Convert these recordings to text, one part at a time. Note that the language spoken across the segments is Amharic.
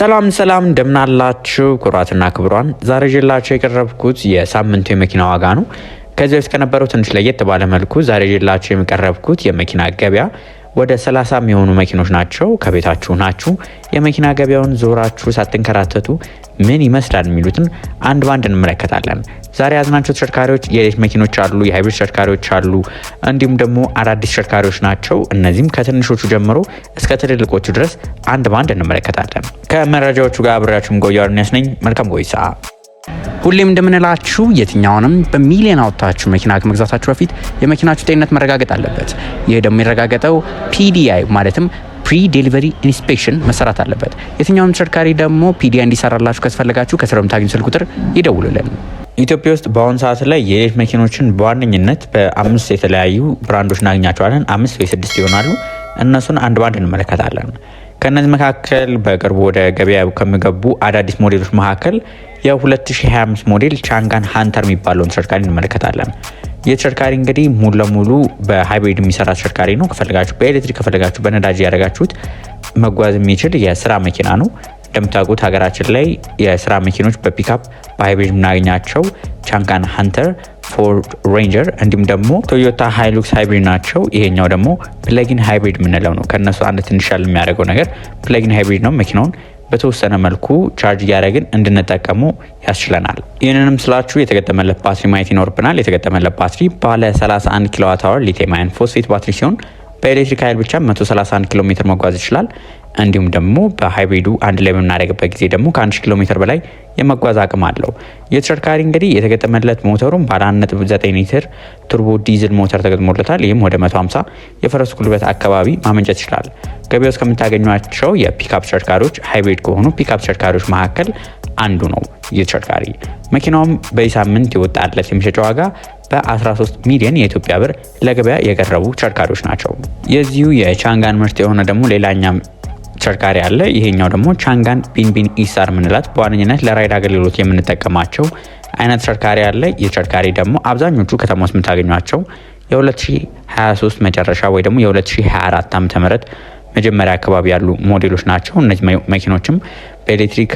ሰላም እንደምናላችሁ ኩራትና ክብሯን ዛሬ ይዤላችሁ የቀረብኩት የሳምንቱ የመኪና ዋጋ ነው። ከዚህ በፊት ከነበረው ትንሽ ለየት ባለ መልኩ ዛሬ ይዤላችሁ የቀረብኩት የመኪና ገበያ ወደ 30 የሚሆኑ መኪኖች ናቸው። ከቤታችሁ ናችሁ የመኪና ገበያውን ዞራችሁ ሳትንከራተቱ ምን ይመስላል የሚሉትን አንድ ባንድ እንመለከታለን። ዛሬ ያዝናቸው ተሽከርካሪዎች የኤሌክትሪክ መኪኖች አሉ፣ የሃይብሪድ ተሽከርካሪዎች አሉ፣ እንዲሁም ደግሞ አዳዲስ ተሽከርካሪዎች ናቸው። እነዚህም ከትንሾቹ ጀምሮ እስከ ትልልቆቹ ድረስ አንድ ባንድ እንመለከታለን። ከመረጃዎቹ ጋር አብሬያችሁም ጎያር ነኝ። መልካም ቆይታ። ሁሌም እንደምንላችሁ የትኛውንም በሚሊዮን አውጥታችሁ መኪና ከመግዛታችሁ በፊት የመኪናችሁ ጤንነት መረጋገጥ አለበት። ይህ ደግሞ የሚረጋገጠው ፒዲአይ ማለትም ፕሪ ዴሊቨሪ ኢንስፔክሽን መሰራት አለበት። የትኛውንም ተሽከርካሪ ደግሞ ፒዲአይ እንዲሰራላችሁ ካስፈለጋችሁ ከስር በምታገኙ ስልክ ቁጥር ይደውሉልን። ኢትዮጵያ ውስጥ በአሁኑ ሰዓት ላይ የኤሌክትሪክ መኪኖችን በዋነኝነት በአምስት የተለያዩ ብራንዶች እናገኛቸዋለን። 5 ወይ 6 ይሆናሉ። እነሱን አንድ ባንድ እንመለከታለን። ከነዚህ መካከል በቅርቡ ወደ ገበያ ከሚገቡ አዳዲስ ሞዴሎች መካከል የ2025 ሞዴል ቻንጋን ሃንተር የሚባለውን ተሽከርካሪ እንመለከታለን። ይህ ተሽከርካሪ እንግዲህ ሙሉ ለሙሉ በሃይብሪድ የሚሰራ ተሽከርካሪ ነው። ከፈለጋችሁ በኤሌክትሪክ ከፈለጋችሁ በነዳጅ ያደረጋችሁት መጓዝ የሚችል የስራ መኪና ነው። እንደምታውቁት ሀገራችን ላይ የስራ መኪኖች በፒክአፕ በሃይብሪድ የምናገኛቸው ቻንጋን ሃንተር፣ ፎርድ ሬንጀር እንዲሁም ደግሞ ቶዮታ ሃይሉክስ ሃይብሪድ ናቸው። ይሄኛው ደግሞ ፕለጊን ሃይብሪድ የምንለው ነው። ከነሱ አንድ ትንሽ ያለ የሚያደርገው ነገር ፕለጊን ሃይብሪድ ነው። መኪናውን በተወሰነ መልኩ ቻርጅ እያደረግን እንድንጠቀሙ ያስችለናል። ይህንንም ስላችሁ የተገጠመለት ባትሪ ማየት ይኖርብናል። የተገጠመለት ባትሪ ባለ 31 ኪሎዋት አወር ሊቲየም አየን ፎስፌት ባትሪ ሲሆን በኤሌክትሪክ ኃይል ብቻ 131 ኪሎ ሜትር መጓዝ ይችላል። እንዲሁም ደግሞ በሃይብሪዱ አንድ ላይ በምናደርግበት ጊዜ ደግሞ ከ1000 ኪሎ ሜትር በላይ የመጓዝ አቅም አለው። የተሽከርካሪ እንግዲህ የተገጠመለት ሞተሩም ባለ 1.9 ሊትር ቱርቦ ዲዝል ሞተር ተገጥሞለታል። ይህም ወደ 150 የፈረስ ጉልበት አካባቢ ማመንጨት ይችላል። ገበያ ውስጥ ከምታገኟቸው የፒክአፕ ተሽከርካሪዎች ሃይብሪድ ከሆኑ ፒክአፕ ተሽከርካሪዎች መካከል አንዱ ነው። ይህ ተሽከርካሪ መኪናውም በዚህ ሳምንት የወጣለት የመሸጫ ዋጋ በ13 ሚሊዮን የኢትዮጵያ ብር ለገበያ የቀረቡ ተሽከርካሪዎች ናቸው። የዚሁ የቻንጋን ምርት የሆነ ደግሞ ሌላኛ ተሽከርካሪ አለ። ይሄኛው ደግሞ ቻንጋን ቢንቢን ኢሳር ምንላት በዋነኝነት ለራይድ አገልግሎት የምንጠቀማቸው አይነት ተሽከርካሪ አለ። ይህ ተሽከርካሪ ደግሞ አብዛኞቹ ከተማ ውስጥ የምታገኟቸው የ2023 መጨረሻ ወይ ደግሞ የ2024 ዓ.ም መጀመሪያ አካባቢ ያሉ ሞዴሎች ናቸው። እነዚህ መኪኖችም በኤሌክትሪክ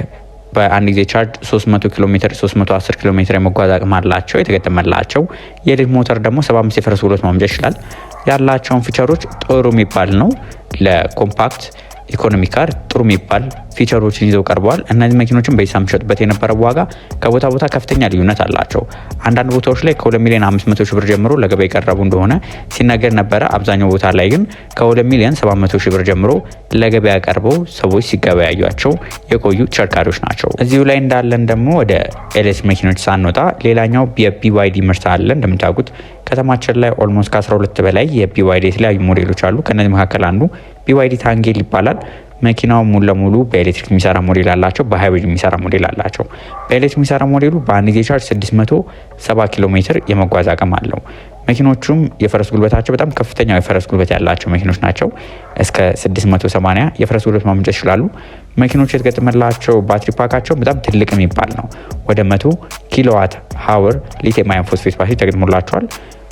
በአንድ ጊዜ ቻርጅ 300 ኪሎ ሜትር 310 ኪሎ ሜትር የመጓዝ አቅም አላቸው። የተገጠመላቸው የኤሌክትሪክ ሞተር ደግሞ 75 የፈረስ ጉልበት ማምጫ ይችላል። ያላቸውን ፊቸሮች ጥሩ የሚባል ነው። ለኮምፓክት ኢኮኖሚ ካር ጥሩ የሚባል ፊቸሮችን ይዘው ቀርበዋል። እነዚህ መኪኖችን በሂሳብ የሚሸጡበት የነበረው ዋጋ ከቦታ ቦታ ከፍተኛ ልዩነት አላቸው። አንዳንድ ቦታዎች ላይ ከ2 ሚሊዮን 500 ሺህ ብር ጀምሮ ለገበያ የቀረቡ እንደሆነ ሲነገር ነበረ። አብዛኛው ቦታ ላይ ግን ከ2 ሚሊዮን 700 ሺህ ብር ጀምሮ ለገበያ ቀርበው ሰዎች ሲገበያዩቸው የቆዩ ተሽከርካሪዎች ናቸው። እዚሁ ላይ እንዳለን ደግሞ ወደ ኤሌክትሪክ መኪኖች ሳንወጣ ሌላኛው የቢዋይዲ ምርት አለ። እንደምታውቁት ከተማችን ላይ ኦልሞስት ከ12 በላይ የቢዋይዲ የተለያዩ ሞዴሎች አሉ። ከነዚህ መካከል አንዱ ቢዋይዲ ታንጌል ይባላል። መኪናው ሙሉ ለሙሉ በኤሌክትሪክ የሚሰራ ሞዴል አላቸው፣ በሃይብሪድ የሚሰራ ሞዴል አላቸው። በኤሌክትሪክ የሚሰራ ሞዴሉ በአንድ ጊዜ ቻርጅ 670 ኪሎ ሜትር የመጓዝ አቅም አለው። መኪኖቹም የፈረስ ጉልበታቸው በጣም ከፍተኛው የፈረስ ጉልበት ያላቸው መኪኖች ናቸው። እስከ 680 የፈረስ ጉልበት ማመንጨት ይችላሉ። መኪኖቹ የተገጠመላቸው ባትሪ ፓካቸው በጣም ትልቅ የሚባል ነው። ወደ 100 ኪሎዋት ሃወር ሊቲየም አየን ፎስፌት ባትሪ ተገጥሞላቸዋል።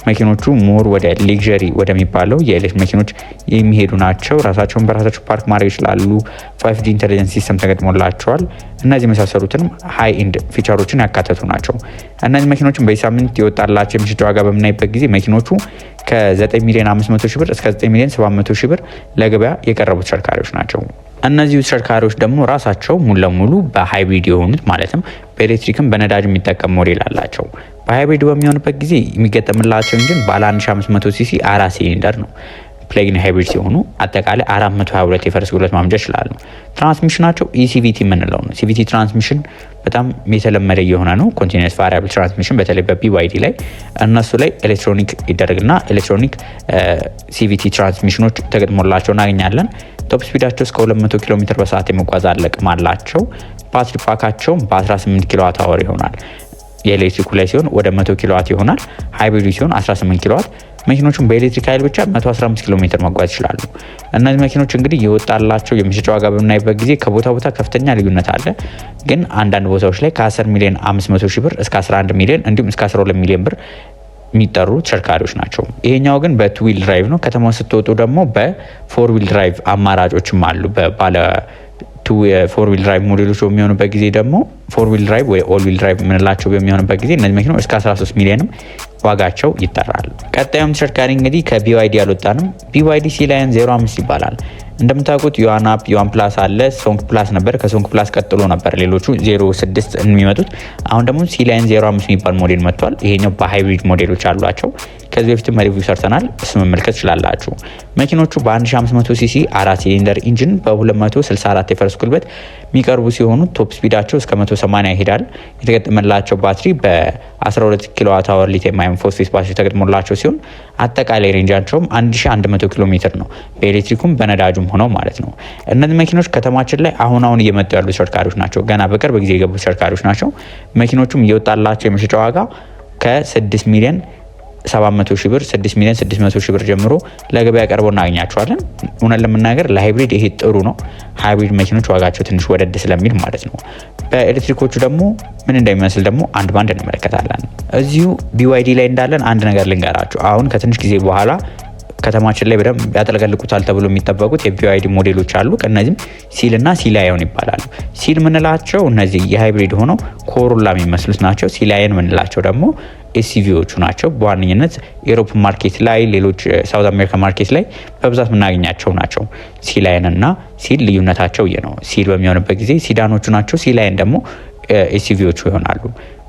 መኪኖቹ ሞር ወደ ሌክዠሪ ወደሚባለው የኤሌክትሪክ መኪኖች የሚሄዱ ናቸው። ራሳቸውን በራሳቸው ፓርክ ማድረግ ይችላሉ። 5G ኢንተለጀንስ ሲስተም ተገጥሞላቸዋል። እነዚህ የመሳሰሉትንም ሃይ ኢንድ ፊቸሮችን ያካተቱ ናቸው። እነዚህ መኪኖችን በዚህ ሳምንት የወጣላቸው የመሸጫ ዋጋ በምናይበት ጊዜ መኪኖቹ ከ9 ሚሊዮን 500 ሺህ ብር እስከ 9 ሚሊዮን 700 ሺህ ብር ለገበያ የቀረቡ ተሽከርካሪዎች ናቸው። እነዚህ ተሽከርካሪዎች ደግሞ ራሳቸው ሙሉ ለሙሉ በሃይብሪድ የሆኑት ማለትም በኤሌክትሪክም በነዳጅ የሚጠቀም ሞዴል አላቸው። በሃይብሪድ በሚሆንበት ጊዜ የሚገጠምላቸው ኢንጂን ባለ 1500 ሲሲ 4 ሲሊንደር ነው። ፕለጊን ሃይብሪድ ሲሆኑ አጠቃላይ 422 የፈረስ ጉልበት ማምጫ ይችላሉ። ትራንስሚሽናቸው ኢሲቪቲ የምንለው ነው። ሲቪቲ ትራንስሚሽን በጣም የተለመደ የሆነ ነው። ኮንቲኒየስ ቫሪያብል ትራንስሚሽን በተለይ በቢዋይዲ ላይ እነሱ ላይ ኤሌክትሮኒክ ይደረግና ኤሌክትሮኒክ ሲቪቲ ትራንስሚሽኖች ተገጥሞላቸው እናገኛለን። ቶፕ ስፒዳቸው እስከ 200 ኪሎ ሜትር በሰዓት የመጓዝ አቅም አላቸው። ባትሪ ፓካቸው በ18 ኪሎዋት አወር ይሆናል። የኤሌክትሪኩ ላይ ሲሆን ወደ 100 ኪሎዋት ይሆናል። ሃይብሪዱ ሲሆን 18 ኪሎዋት። መኪኖቹን በኤሌክትሪክ ኃይል ብቻ 115 ኪሎ ሜትር መጓዝ ይችላሉ። እነዚህ መኪኖች እንግዲህ የወጣላቸው የመሸጫ ዋጋ በምናይበት ጊዜ ከቦታ ቦታ ከፍተኛ ልዩነት አለ። ግን አንዳንድ ቦታዎች ላይ ከ10 ሚሊዮን 500 ሺህ ብር እስከ 11 ሚሊዮን እንዲሁም እስከ 12 ሚሊዮን ብር የሚጠሩ ተሽከርካሪዎች ናቸው። ይሄኛው ግን በቱ ዊል ድራይቭ ነው። ከተማው ስትወጡ ደግሞ በፎር ዊል ድራይቭ አማራጮችም አሉ። በባለ ፎር ዊል ድራይቭ ሞዴሎች በሚሆኑበት ጊዜ ደግሞ ፎር ዊል ድራይቭ ወይ ኦል ዊል ድራይቭ የምንላቸው በሚሆኑበት ጊዜ እነዚህ መኪኖች እስከ 13 ሚሊዮንም ዋጋቸው ይጠራል። ቀጣዩም ተሽከርካሪ እንግዲህ ከቢዋይዲ አልወጣንም። ቢዋይዲ ሲላየን 05 ይባላል። እንደምታውቁት ዩዋን አፕ፣ ዩዋን ፕላስ አለ፣ ሶንግ ፕላስ ነበር። ከሶንግ ፕላስ ቀጥሎ ነበር ሌሎቹ 06 የሚመጡት። አሁን ደግሞ ሲላየን 05 የሚባል ሞዴል መጥቷል። ይሄኛው በሃይብሪድ ሞዴሎች አሏቸው። ከዚህ በፊትም ሪቪው ሰርተናል፣ እሱ መመልከት ትችላላችሁ። መኪኖቹ በ1500 ሲሲ 4 ሲሊንደር ኢንጂን በ264 የፈረስ ጉልበት የሚቀርቡ ሲሆኑ ቶፕ ስፒዳቸው እስከ 180 ይሄዳል። የተገጠመላቸው ባትሪ በ12 ኪሎዋት አወር ሊቲየም አየን ፎስፌት ባትሪ ተገጥሞላቸው ሲሆን አጠቃላይ ሬንጃቸውም 1100 ኪሎ ሜትር ነው፣ በኤሌክትሪኩም በነዳጁም ሆነው ማለት ነው። እነዚህ መኪኖች ከተማችን ላይ አሁን እየመጡ ያሉ ተሽከርካሪዎች ናቸው። ገና በቅርብ ጊዜ የገቡ ተሽከርካሪዎች ናቸው። መኪኖቹም እየወጣላቸው የመሸጫ ዋጋ ከ6 ሚሊዮን 700 ሺህ ብር 6 ሚሊዮን 600 ሺህ ብር ጀምሮ ለገበያ ቀርበው እናገኛቸዋለን። እውነት ለመናገር ለሃይብሪድ ይሄ ጥሩ ነው። ሃይብሪድ መኪኖች ዋጋቸው ትንሽ ወደድ ስለሚል ማለት ነው። በኤሌክትሪኮቹ ደግሞ ምን እንደሚመስል ደግሞ አንድ ባንድ እንመለከታለን። እዚሁ ቢዋይዲ ላይ እንዳለን አንድ ነገር ልንገራችሁ። አሁን ከትንሽ ጊዜ በኋላ ከተማችን ላይ በደንብ ያጠለቀልቁታል ተብሎ የሚጠበቁት የቢዋይዲ ሞዴሎች አሉ። ከነዚህም ሲል እና ሲላየን ይባላሉ። ሲል ምንላቸው እነዚህ የሃይብሪድ ሆነው ኮሮላ የሚመስሉት ናቸው። ሲላየን ምንላቸው ደግሞ ኤስዩቪዎቹ ናቸው። በዋነኝነት ኤሮፕ ማርኬት ላይ፣ ሌሎች ሳውዝ አሜሪካ ማርኬት ላይ በብዛት የምናገኛቸው ናቸው። ሲላየን እና ሲል ልዩነታቸው ይህ ነው። ሲል በሚሆንበት ጊዜ ሲዳኖቹ ናቸው። ሲላየን ደግሞ ኤስዩቪዎቹ ይሆናሉ።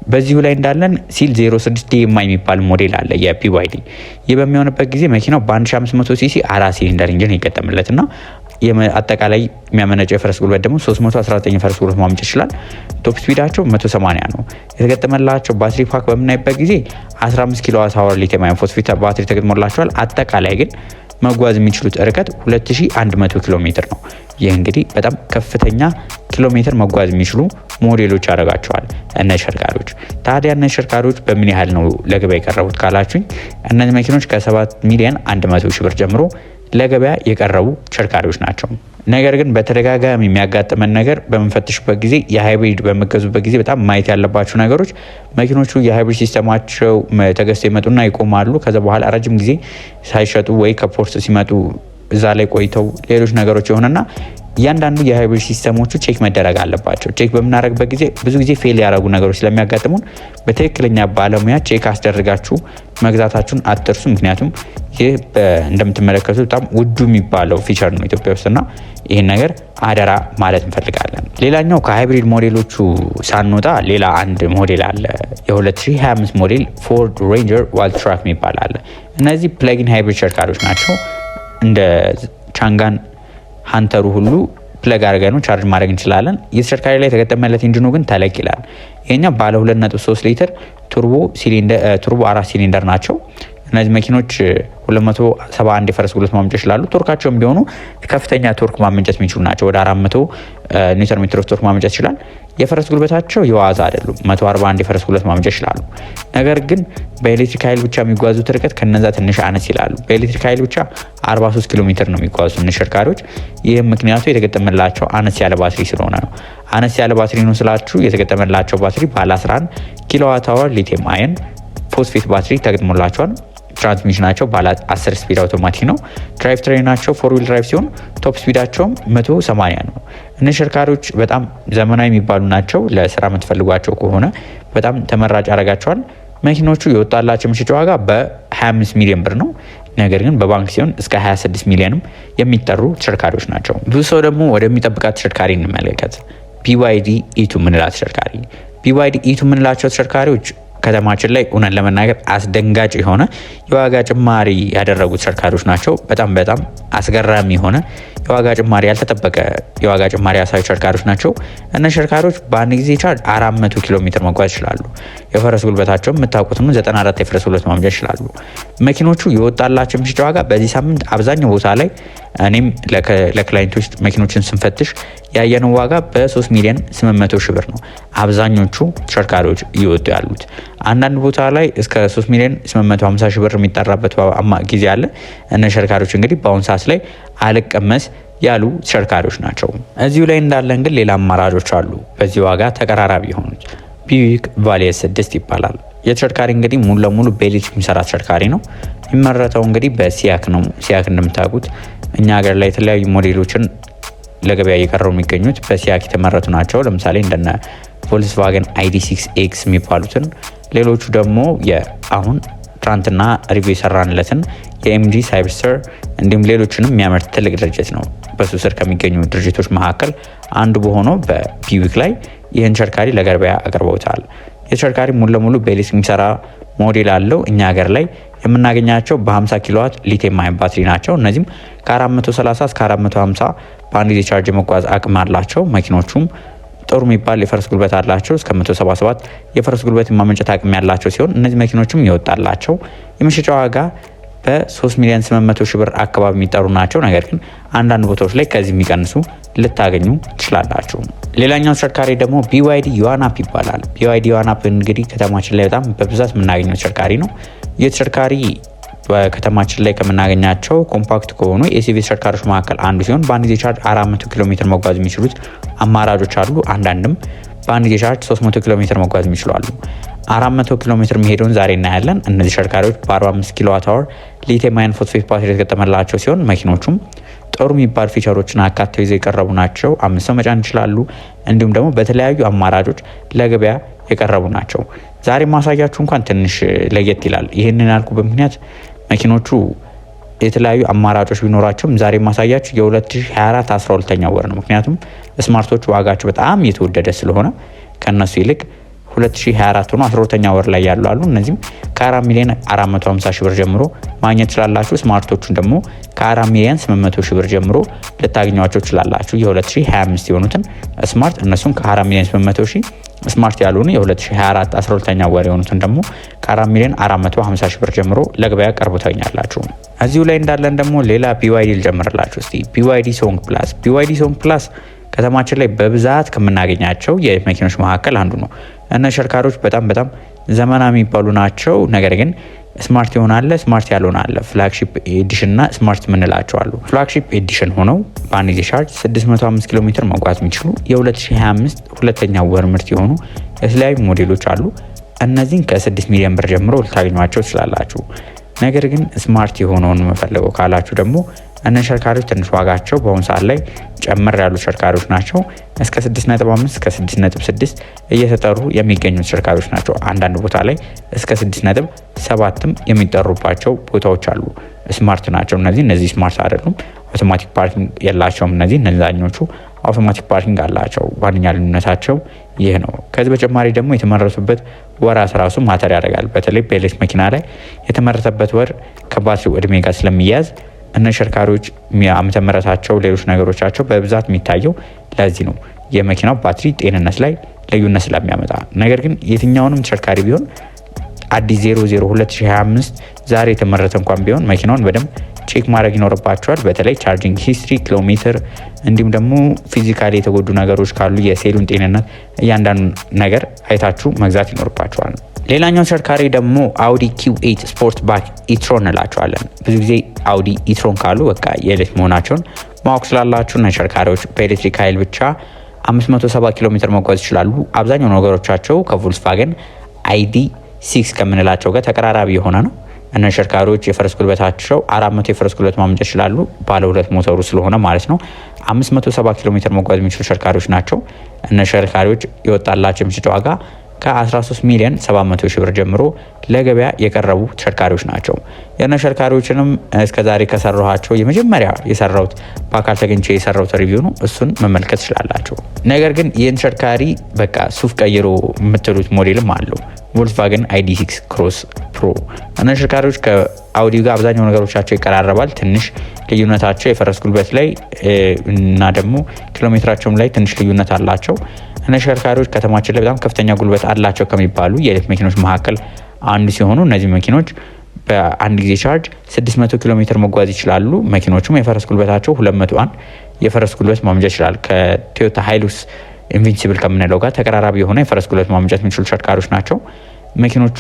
በዚሁ ላይ እንዳለን ሲል 06 ዲኤምአይ የሚባል ሞዴል አለ የቢዋይዲ። ይህ በሚሆንበት ጊዜ መኪናው በ1500 ሲሲ 4 ሲሊንደር ኢንጂን ይገጠምለትና አጠቃላይ የሚያመነጨው የፈረስ ጉልበት ደግሞ 319 የፈረስ ጉልበት ማምጨት ይችላል። ቶፕ ስፒዳቸው 180 ነው። የተገጠመላቸው ባትሪ ፓክ በምናይበት ጊዜ 15 ኪሎዋት አወር ሊቲየም አየን ፎስፌት ባትሪ ተገጥሞላቸዋል። አጠቃላይ ግን መጓዝ የሚችሉት ርቀት 2100 ኪሎ ሜትር ነው። ይህ እንግዲህ በጣም ከፍተኛ ኪሎ ሜትር መጓዝ የሚችሉ ሞዴሎች ያደርጋቸዋል እነዚህ ተሽከርካሪዎች። ታዲያ እነዚህ ተሽከርካሪዎች በምን ያህል ነው ለገበያ የቀረቡት ካላችሁኝ፣ እነዚህ መኪኖች ከ7 ሚሊዮን 100 ሺህ ብር ጀምሮ ለገበያ የቀረቡ ተሽከርካሪዎች ናቸው። ነገር ግን በተደጋጋሚ የሚያጋጥመን ነገር በምንፈትሽበት ጊዜ የሃይብሪድ በመገዙበት ጊዜ በጣም ማየት ያለባቸው ነገሮች መኪኖቹ የሃይብሪድ ሲስተማቸው ተገዝተው ይመጡና ይቆማሉ። ከዛ በኋላ ረጅም ጊዜ ሳይሸጡ ወይ ከፖርት ሲመጡ እዛ ላይ ቆይተው ሌሎች ነገሮች የሆነና እያንዳንዱ የሃይብሪድ ሲስተሞቹ ቼክ መደረግ አለባቸው። ቼክ በምናደርግበት ጊዜ ብዙ ጊዜ ፌል ያደረጉ ነገሮች ስለሚያጋጥሙን በትክክለኛ ባለሙያ ቼክ አስደርጋችሁ መግዛታችሁን አትርሱ። ምክንያቱም ይህ እንደምትመለከቱት በጣም ውዱ የሚባለው ፊቸር ነው ኢትዮጵያ ውስጥና ይህን ነገር አደራ ማለት እንፈልጋለን። ሌላኛው ከሃይብሪድ ሞዴሎቹ ሳንወጣ ሌላ አንድ ሞዴል አለ። የ2025 ሞዴል ፎርድ ሬንጀር ዋይልድ ትራክ የሚባል አለ። እነዚህ ፕለጊን ሃይብሪድ ተሽከርካሪዎች ናቸው። እንደ ቻንጋን ሀንተሩ ሁሉ ፕለግ አድርገን ቻርጅ ማድረግ እንችላለን። የተሽከርካሪ ላይ የተገጠመለት ኢንጂኑ ግን ተለቅ ይላል። ይሄኛ ባለ 2.3 ሊትር ቱርቦ 4 ሲሊንደር ናቸው። እነዚህ መኪኖች 271 የፈረስ ጉልበት ማመንጨት ይችላሉ። ቶርካቸውም ቢሆኑ ከፍተኛ ቶርክ ማመንጨት የሚችሉ ናቸው። ወደ 400 ኒውተን ሜትር ቶርክ ማመንጨት ይችላል። የፈረስ ጉልበታቸው የዋዛ አይደሉም። 141 የፈረስ ጉልበት ማመንጨት ይችላሉ። ነገር ግን በኤሌክትሪክ ኃይል ብቻ የሚጓዙት ርቀት ከነዛ ትንሽ አነስ ይላሉ። በኤሌክትሪክ ኃይል ብቻ 43 ኪሎ ሜትር ነው የሚጓዙት ተሽከርካሪዎች። ይህም ምክንያቱ የተገጠመላቸው አነስ ያለ ባትሪ ስለሆነ ነው። አነስ ያለ ባትሪ ነው ስላችሁ የተገጠመላቸው ባትሪ ባለ 11 ኪሎዋት አወር ሊቲየም አየን ፎስፌት ባትሪ ተገጥሞላቸዋል። ትራንስሚሽናቸው ባለ 10 ስፒድ አውቶማቲክ ነው። ድራይቭ ትሬናቸው ፎር ዊል ድራይቭ ሲሆን ቶፕ ስፒዳቸውም 180 ነው። እነዚህ ተሽከርካሪዎች በጣም ዘመናዊ የሚባሉ ናቸው። ለስራ የምትፈልጓቸው ከሆነ በጣም ተመራጭ ያደርጋቸዋል። መኪኖቹ የወጣላቸው መሸጫ ዋጋ በ25 ሚሊዮን ብር ነው። ነገር ግን በባንክ ሲሆን እስከ 26 ሚሊዮንም የሚጠሩ ተሽከርካሪዎች ናቸው። ብዙ ሰው ደግሞ ወደሚጠብቃት ተሽከርካሪ እንመለከት። ቢዋይዲ ኢቱ ምንላት ተሽከርካሪ። ቢዋይዲ ኢቱ ምንላቸው ተሽከርካሪዎች ከተማችን ላይ እውነት ለመናገር አስደንጋጭ የሆነ የዋጋ ጭማሪ ያደረጉ ተሽከርካሪዎች ናቸው። በጣም አስገራሚ የሆነ የዋጋ ጭማሪ ያልተጠበቀ የዋጋ ጭማሪ ያሳዩ ተሽከርካሪዎች ናቸው። እነዚህ ተሽከርካሪዎች በአንድ ጊዜ ቻርጅ 400 ኪሎ ሜትር መጓዝ ይችላሉ። የፈረስ ጉልበታቸው የምታውቁት ነው፣ 94 የፈረስ ጉልበት ማምጨት ይችላሉ። መኪኖቹ የወጣላቸው መሸጫ ዋጋ በዚህ ሳምንት አብዛኛው ቦታ ላይ እኔም ለክላይንቶች መኪኖችን ስንፈትሽ ያየነው ዋጋ በ3 ሚሊዮን 800 ሺህ ብር ነው አብዛኞቹ ተሽከርካሪዎች እየወጡ ያሉት። አንዳንድ ቦታ ላይ እስከ 3 ሚሊዮን 850 ሺህ ብር የሚጠራበት ጊዜ አለ። እነዚህ ተሽከርካሪዎች እንግዲህ በአሁኑ ሰዓት ላይ አልቀመስ ያሉ ተሽከርካሪዎች ናቸው። እዚሁ ላይ እንዳለን ግን ሌላ አማራጮች አሉ በዚህ ዋጋ ተቀራራቢ የሆኑት። ቢዩክ ቫሊየስ 6 ይባላል። የተሽከርካሪ እንግዲህ ሙሉ ለሙሉ በኤሌክትሪክ የሚሰራ ተሽከርካሪ ነው። የሚመረተው እንግዲህ በሲያክ ነው። ሲያክ እንደምታውቁት እኛ ሀገር ላይ የተለያዩ ሞዴሎችን ለገበያ እየቀረቡ የሚገኙት በሲያክ የተመረቱ ናቸው። ለምሳሌ እንደነ ቮልክስቫገን ID6 ኤክስ የሚባሉትን፣ ሌሎቹ ደግሞ አሁን ትናንትና ሪቪው የሰራንለትን የኤምጂ ሳይበስተር እንዲሁም ሌሎችንም የሚያመርት ትልቅ ድርጅት ነው። በሱ ስር ከሚገኙ ድርጅቶች መካከል አንዱ በሆነው በቢዊክ ላይ ይህን ተሽከርካሪ ለገበያ አቅርበውታል። የተሽከርካሪ ሙሉ ለሙሉ በኤሌክትሪክ የሚሰራ ሞዴል አለው። እኛ ሀገር ላይ የምናገኛቸው በ50 ኪሎዋት ሊቲየም አየን ባትሪ ናቸው። እነዚህም ከ430 እስከ 450 በአንድ ጊዜ ቻርጅ የመጓዝ አቅም አላቸው። መኪኖቹም ጥሩ የሚባል የፈረስ ጉልበት አላቸው። እስከ 177 የፈረስ ጉልበት የማመንጨት አቅም ያላቸው ሲሆን እነዚህ መኪኖችም ይወጣላቸው የመሸጫ ዋጋ በ3,800,000 ብር አካባቢ የሚጠሩ ናቸው። ነገር ግን አንዳንድ ቦታዎች ላይ ከዚህ የሚቀንሱ ልታገኙ ትችላላችሁ። ሌላኛው ተሽከርካሪ ደግሞ BYD ዩዋናፕ ይባላል። BYD ዩዋናፕ እንግዲህ ከተማችን ላይ በጣም በብዛት የምናገኘው ተሽከርካሪ ነው። ይህ ተሽከርካሪ በከተማችን ላይ ከምናገኛቸው ኮምፓክት ከሆኑ የኤስዩቪ ተሽከርካሪዎች መካከል አንዱ ሲሆን በአንድ ጊዜ ቻርጅ 400 ኪሎ ሜትር መጓዝ የሚችሉት አማራጮች አሉ። አንዳንድም በአንድ ጊዜ ቻርጅ 300 ኪሎ ሜትር መጓዝ የሚችሉ አሉ። 400 ኪሎ ሜትር መሄዱን ዛሬ እናያለን። እነዚህ ተሽከርካሪዎች በ45 ኪሎዋት አወር ሊቲየም አየን ፎስፌት ባትሪ የተገጠመላቸው ሲሆን መኪኖቹም ጥሩ የሚባል ፊቸሮችን አካተው ይዘው የቀረቡ ናቸው። 5 ሰው መጫን ይችላሉ። እንዲሁም ደግሞ በተለያዩ አማራጮች ለገበያ የቀረቡ ናቸው። ዛሬ ማሳያችሁ እንኳን ትንሽ ለየት ይላል። ይህንን ያልኩበት ምክንያት መኪኖቹ የተለያዩ አማራጮች ቢኖራቸውም ዛሬ ማሳያችሁ የ2024 12ኛ ወር ነው። ምክንያቱም ስማርቶች ዋጋቸው በጣም እየተወደደ ስለሆነ ከነሱ ይልቅ 2024 ሆኖ 12ኛ ወር ላይ ያሉ አሉ። እነዚህም ከ4,450,000 ብር ጀምሮ ማግኘት ትችላላችሁ። ስማርቶቹን ደግሞ ከ4,800,000 ብር ጀምሮ ልታገኟቸው ትችላላችሁ። የ2025 የሆኑትን ስማርት እነሱም ከ4,800,000፣ ስማርት ያልሆኑ የ2024 12ኛ ወር የሆኑትን ደግሞ ከ4,450,000 ብር ጀምሮ ለገበያ ቀርቦ ታገኛላችሁ። እዚሁ ላይ እንዳለን ደግሞ ሌላ BYD ልጀምርላችሁ እስቲ። BYD ሶንግ ፕላስ። BYD ሶንግ ፕላስ ከተማችን ላይ በብዛት ከምናገኛቸው የመኪኖች መካከል አንዱ ነው። እነ ተሽከርካሪዎች በጣም ዘመናዊ የሚባሉ ናቸው። ነገር ግን ስማርት ይሆናል፣ ስማርት ያልሆነ አለ። ፍላግሺፕ ኤዲሽን እና ስማርት የምንላቸው አሉ። ፍላግሺፕ ኤዲሽን ሆነው በአንድ ጊዜ ቻርጅ 605 ኪሎ ሜትር መጓዝ የሚችሉ የ2025 ሁለተኛ ወር ምርት የሆኑ የተለያዩ ሞዴሎች አሉ። እነዚህን ከ6 ሚሊዮን ብር ጀምሮ ልታገኟቸው ትችላላችሁ። ነገር ግን ስማርት የሆነውን መፈለገው ካላችሁ ደግሞ እነ ተሽከርካሪዎች ትንሽ ዋጋቸው በአሁኑ ሰዓት ላይ ጨመር ያሉ ተሽከርካሪዎች ናቸው። እስከ 6.5 እስከ 6.6 እየተጠሩ የሚገኙ ተሽከርካሪዎች ናቸው። አንዳንድ ቦታ ላይ እስከ 6.7ም የሚጠሩባቸው ቦታዎች አሉ። ስማርት ናቸው እነዚህ ስማርት አይደሉም። አውቶማቲክ ፓርኪንግ የላቸውም። እነዛኞቹ አውቶማቲክ ፓርኪንግ አላቸው። ዋነኛ ልዩነታቸው ይህ ነው። ከዚህ በተጨማሪ ደግሞ የተመረቱበት ወራት ራሱ ማተር ያደርጋል። በተለይ በኤሌክትሪክ መኪና ላይ የተመረተበት ወር ከባትሪው እድሜ ጋር ስለሚያዝ እነ ተሽከርካሪዎች ዓመተ ምህረታቸው ሌሎች ነገሮቻቸው በብዛት የሚታየው ለዚህ ነው፣ የመኪናው ባትሪ ጤንነት ላይ ልዩነት ስለሚያመጣ። ነገር ግን የትኛውንም ተሽከርካሪ ቢሆን አዲስ 00 2025 ዛሬ የተመረተ እንኳን ቢሆን መኪናውን በደንብ ቼክ ማድረግ ይኖርባቸዋል። በተለይ ቻርጂንግ ሂስትሪ፣ ኪሎ ሜትር እንዲሁም ደግሞ ፊዚካሊ የተጎዱ ነገሮች ካሉ የሴሉን ጤንነት እያንዳንዱ ነገር አይታችሁ መግዛት ይኖርባቸዋል። ሌላኛው ተሽከርካሪ ደግሞ አውዲ Q8 ስፖርት ባክ ኢትሮን እንላቸዋለን። ብዙ ጊዜ አውዲ ኢትሮን ካሉ በቃ የኤሌክትሪክ መሆናቸውን ማወቅ ስላላችሁ ተሽከርካሪዎች በኤሌክትሪክ ኃይል ብቻ 570 ኪሎ ሜትር መጓዝ ይችላሉ። አብዛኛው ነገሮቻቸው ከቮልክስቫገን ID6 ከምንላቸው ጋር ተቀራራቢ የሆነ ነው። እነ ተሽከርካሪዎች የፈረስ ጉልበታቸው 400 የፈረስ ጉልበት ማመንጨት ይችላሉ። ባለ ሁለት ሞተሩ ስለሆነ ማለት ነው። 570 ኪሎ ሜትር መጓዝ የሚችሉ ተሽከርካሪዎች ናቸው። እነ ተሽከርካሪዎች የወጣላቸው የመሸጫ ዋጋ ከ13,700,000 ብር ጀምሮ ለገበያ የቀረቡ ተሽከርካሪዎች ናቸው። የእነ ተሽከርካሪዎችንም እስከዛሬ ከሰራኋቸው የመጀመሪያ የሰራሁት በአካል ተገኝቼ የሰራሁት ሪቪው ነው። እሱን መመልከት ትችላላችሁ። ነገር ግን ይህን ተሽከርካሪ በቃ ሱፍ ቀይሮ የምትሉት ሞዴልም አለው። ቮልክስቫገን ID6 ክሮስ ፕሮ። እነ ተሽከርካሪዎች ከአውዲ ጋር አብዛኛው ነገሮቻቸው ይቀራረባል። ትንሽ ልዩነታቸው የፈረስ ጉልበት ላይ እና ደግሞ ኪሎሜትራቸውም ላይ ትንሽ ልዩነት አላቸው። እነ ተሽከርካሪዎች ከተማችን ላይ በጣም ከፍተኛ ጉልበት አላቸው ከሚባሉ የኤሌክትሪክ መኪኖች መካከል አንዱ ሲሆኑ እነዚህ መኪኖች በአንድ ጊዜ ቻርጅ 600 ኪሎ ሜትር መጓዝ ይችላሉ። መኪኖቹም የፈረስ ጉልበታቸው 201 የፈረስ ጉልበት ማመንጨት ይችላል። ከቶዮታ ሃይሉክስ ኢንቪንሲብል ከምንለው ጋር ተቀራራቢ የሆነ የፈረስ ጉልበት ማመንጨት የሚችሉ ተሽከርካሪዎች ናቸው። መኪኖቹ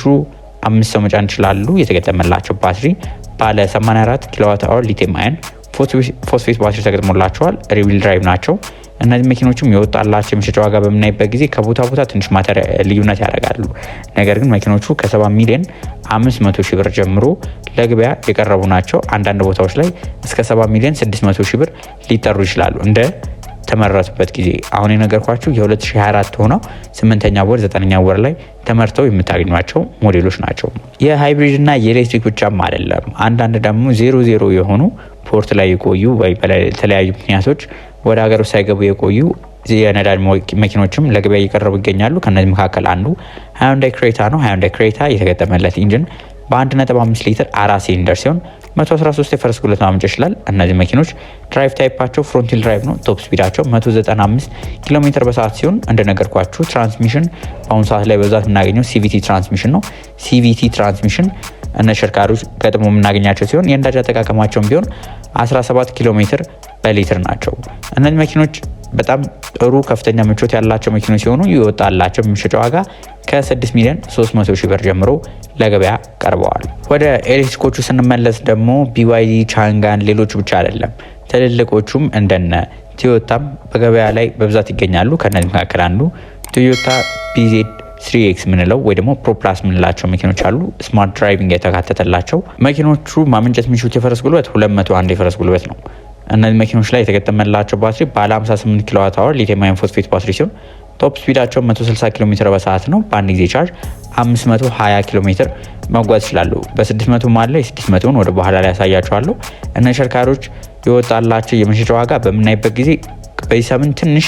5 ሰው መጫን ይችላሉ። የተገጠመላቸው ባትሪ ባለ 84 ኪሎዋት አወር ሊቲየም አየን ፎስፌት ባትሪ ተገጥሞላቸዋል። ሪዊል ድራይቭ ናቸው። እነዚህ መኪኖችም የወጣላቸው የመሸጫ ዋጋ በምናይበት ጊዜ ከቦታ ቦታ ትንሽ ልዩነት ያደርጋሉ። ነገር ግን መኪኖቹ ከ7,500,000 ብር ጀምሮ ለገበያ የቀረቡ ናቸው። አንዳንድ ቦታዎች ላይ እስከ 7,600,000 ብር ሊጠሩ ይችላሉ እንደ ተመረቱበት ጊዜ አሁን የነገርኳችሁ የ2024 ሆነው 8ኛ ወር 9ኛ ወር ላይ ተመርተው የምታገኟቸው ሞዴሎች ናቸው። የሃይብሪድ እና የኤሌክትሪክ ብቻም አይደለም። አንዳንድ ደግሞ 00 የሆኑ ፖርት ላይ የቆዩ ወይ በተለያዩ ምክንያቶች ወደ ሀገር ውስጥ ሳይገቡ የቆዩ የነዳጅ መኪኖችም ለገበያ እየቀረቡ ይገኛሉ። ከነዚህ መካከል አንዱ ሃዩንዳይ ክሬታ ነው። ሃዩንዳይ ክሬታ የተገጠመለት ኢንጂን በ1.5 ሊትር 4 ሲሊንደር ሲሆን 113 የፈረስ ጉልበት ማመንጨት ይችላል። እነዚህ መኪኖች ድራይቭ ታይፓቸው ፍሮንቲል ድራይቭ ነው። ቶፕ ስፒዳቸው 195 ኪሎ ሜትር በሰዓት ሲሆን እንደነገርኳችሁ ትራንስሚሽን በአሁኑ ሰዓት ላይ በብዛት የምናገኘው ሲቪቲ ትራንስሚሽን ነው። ሲቪቲ ትራንስሚሽን እነ ተሽከርካሪዎች ገጥሞ የምናገኛቸው ሲሆን የነዳጅ አጠቃቀማቸውን ቢሆን 17 ኪሎ ሜትር በሊትር ናቸው። እነዚህ መኪኖች በጣም ጥሩ ከፍተኛ ምቾት ያላቸው መኪኖች ሲሆኑ ይወጣላቸው የሚሸጫ ዋጋ ከ6 ሚሊዮን 300 ሺህ ብር ጀምሮ ለገበያ ቀርበዋል። ወደ ኤሌክትሪኮቹ ስንመለስ ደግሞ BYD፣ ቻንጋን ሌሎቹ ብቻ አይደለም ትልልቆቹም እንደነ ቶዮታም በገበያ ላይ በብዛት ይገኛሉ። ከነዚህ መካከል አንዱ ቶዮታ PZ3X ምንለው ወይ ደግሞ ፕሮፕላስ ምንላቸው መኪኖች አሉ። ስማርት ድራይቪንግ የተካተተላቸው መኪኖቹ ማመንጨት የሚችሉት የፈረስ ጉልበት 201 የፈረስ ጉልበት ነው። እነዚህ መኪኖች ላይ የተገጠመላቸው ባትሪ ባለ 58 ኪሎዋት አወር ሊቲየም አየን ፎስፌት ባትሪ ሲሆን ቶፕ ስፒዳቸው 160 ኪሎ ሜትር በሰዓት ነው። በአንድ ጊዜ ቻርጅ 520 ኪሎ ሜትር መጓዝ ይችላሉ። በ600 ማለ የ600ን ወደ በኋላ ላይ ያሳያቸዋለሁ። እነ ተሽከርካሪዎች የወጣላቸው የመሸጫ ዋጋ በምናይበት ጊዜ በዚህ ሳምንት ትንሽ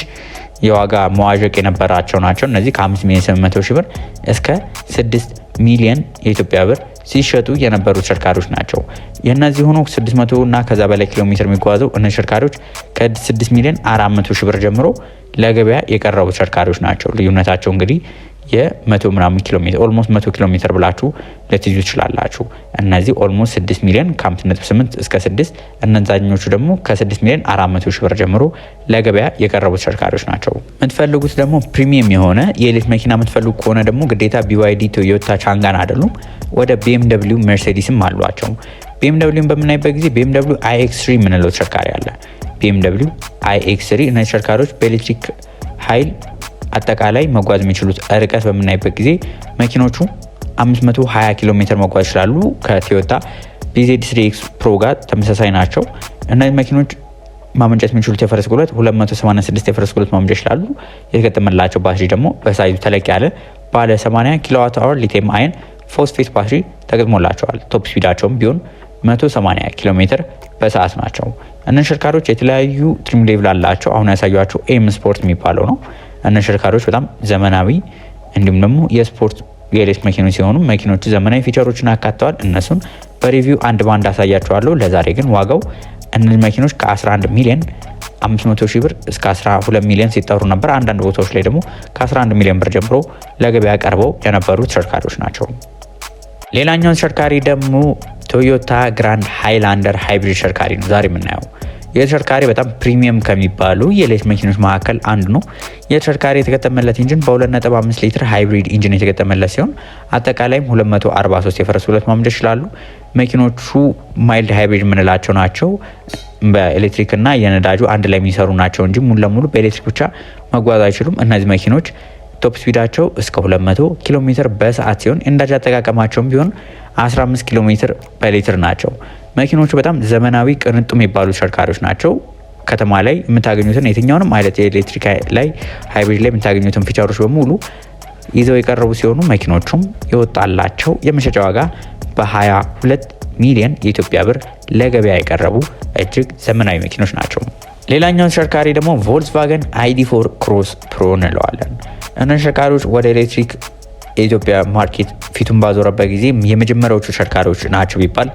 የዋጋ መዋዠቅ የነበራቸው ናቸው። እነዚህ ከ5 ሚሊዮን 800 ሺህ ብር እስከ 6 ሚሊዮን የኢትዮጵያ ብር ሲሸጡ የነበሩ ተሽከርካሪዎች ናቸው። የእነዚህ ሆኖ 600 እና ከዛ በላይ ኪሎ ሜትር የሚጓዘው እነ ተሽከርካሪዎች ከ6 ሚሊዮን 400 ሺህ ብር ጀምሮ ለገበያ የቀረቡ ተሽከርካሪዎች ናቸው። ልዩነታቸው እንግዲህ የ100 ምናምን ኪሎ ሜትር ኦልሞስት 100 ኪሎ ሜትር ብላችሁ ልትይዙ ትችላላችሁ። እነዚህ ኦልሞስት 6 ሚሊዮን ከ5.8 እስከ 6፣ እነዛኞቹ ደግሞ ከ6 ሚሊዮን 400 ሺህ ብር ጀምሮ ለገበያ የቀረቡ ተሽከርካሪዎች ናቸው። የምትፈልጉት ደግሞ ፕሪሚየም የሆነ የኤሌክትሪክ መኪና የምትፈልጉ ከሆነ ደግሞ ግዴታ BYD፣ ቶዮታ፣ ቻንጋን አይደሉም። ወደ BMW፣ ሜርሴዲስም አሏቸው። BMWን በምናይበት ጊዜ BMW iX3 የምንለው ተሽከርካሪ አለ። BMW iX3 እነዚህ ተሽከርካሪዎች በኤሌክትሪክ ኃይል አጠቃላይ መጓዝ የሚችሉት ርቀት በምናይበት ጊዜ መኪኖቹ 520 ኪሎ ሜትር መጓዝ ይችላሉ። ከቶዮታ PZ3X ፕሮ ጋር ተመሳሳይ ናቸው። እነዚህ መኪኖች ማመንጨት የሚችሉት የፈረስ ጉልበት 286 የፈረስ ጉልበት ማመንጨት ይችላሉ። የተገጠመላቸው ባትሪ ደግሞ በሳይዙ ተለቅ ያለ ባለ 80 ኪሎዋት አወር ሊቲየም አየን ፎስፌት ባትሪ ተገጥሞላቸዋል። ቶፕ ስፒዳቸውም ቢሆን 180 ኪሎ ሜትር በሰዓት ናቸው። እነዚህ ተሽከርካሪዎች የተለያዩ ትሪም ሌቭል አላቸው። አሁን ያሳያቸው ኤም ስፖርት የሚባለው ነው። እነዚህ ተሽከርካሪዎች በጣም ዘመናዊ እንዲሁም ደግሞ የስፖርት የኤሌክትሪክ መኪኖች ሲሆኑ መኪኖቹ ዘመናዊ ፊቸሮችን አካተዋል። እነሱን በሪቪው አንድ ባንድ አሳያቸዋለሁ። ለዛሬ ግን ዋጋው እነዚህ መኪኖች ከ11 ሚሊዮን 500 ሺህ ብር እስከ 12 ሚሊዮን ሲጠሩ ነበር። አንዳንድ ቦታዎች ላይ ደግሞ ከ11 ሚሊዮን ብር ጀምሮ ለገበያ ቀርበው የነበሩ ተሽከርካሪዎች ናቸው። ሌላኛው ተሽከርካሪ ደግሞ ቶዮታ ግራንድ ሃይላንደር ሃይብሪድ ተሽከርካሪ ነው ዛሬ የምናየው። የተሽከርካሪ በጣም ፕሪሚየም ከሚባሉ የኤሌክትሪክ መኪኖች መካከል አንዱ ነው። የተሽከርካሪ የተገጠመለት ኢንጂን በ2.5 ሊትር ሃይብሪድ ኢንጂን የተገጠመለት ሲሆን አጠቃላይም 243 የፈረስ ጉልበት ማመንጨት ይችላሉ። መኪኖቹ ማይልድ ሃይብሪድ የምንላቸው ናቸው። በኤሌክትሪክና የነዳጁ አንድ ላይ የሚሰሩ ናቸው እንጂ ሙሉ ለሙሉ በኤሌክትሪክ ብቻ መጓዝ አይችሉም። እነዚህ መኪኖች ቶፕ ስፒዳቸው እስከ 200 ኪሎ ሜትር በሰዓት ሲሆን የነዳጅ አጠቃቀማቸውም ቢሆን 15 ኪሎ ሜትር በሊትር ናቸው። መኪኖቹ በጣም ዘመናዊ ቅንጡ የሚባሉ ተሽከርካሪዎች ናቸው። ከተማ ላይ የምታገኙትን የትኛውንም አይነት የኤሌክትሪክ ላይ ሃይብሪድ ላይ የምታገኙትን ፊቸሮች በሙሉ ይዘው የቀረቡ ሲሆኑ መኪኖቹም የወጣላቸው የመሸጫ ዋጋ በ22 ሚሊዮን የኢትዮጵያ ብር ለገበያ የቀረቡ እጅግ ዘመናዊ መኪኖች ናቸው። ሌላኛው ተሽከርካሪ ደግሞ ቮልክስቫገን ID4 ክሮስ ፕሮ እንለዋለን። እነዚህ ተሽከርካሪዎች ወደ ኤሌክትሪክ የኢትዮጵያ ማርኬት ፊቱን ባዞረበት ጊዜ የመጀመሪያዎቹ ተሽከርካሪዎች ናቸው ቢባል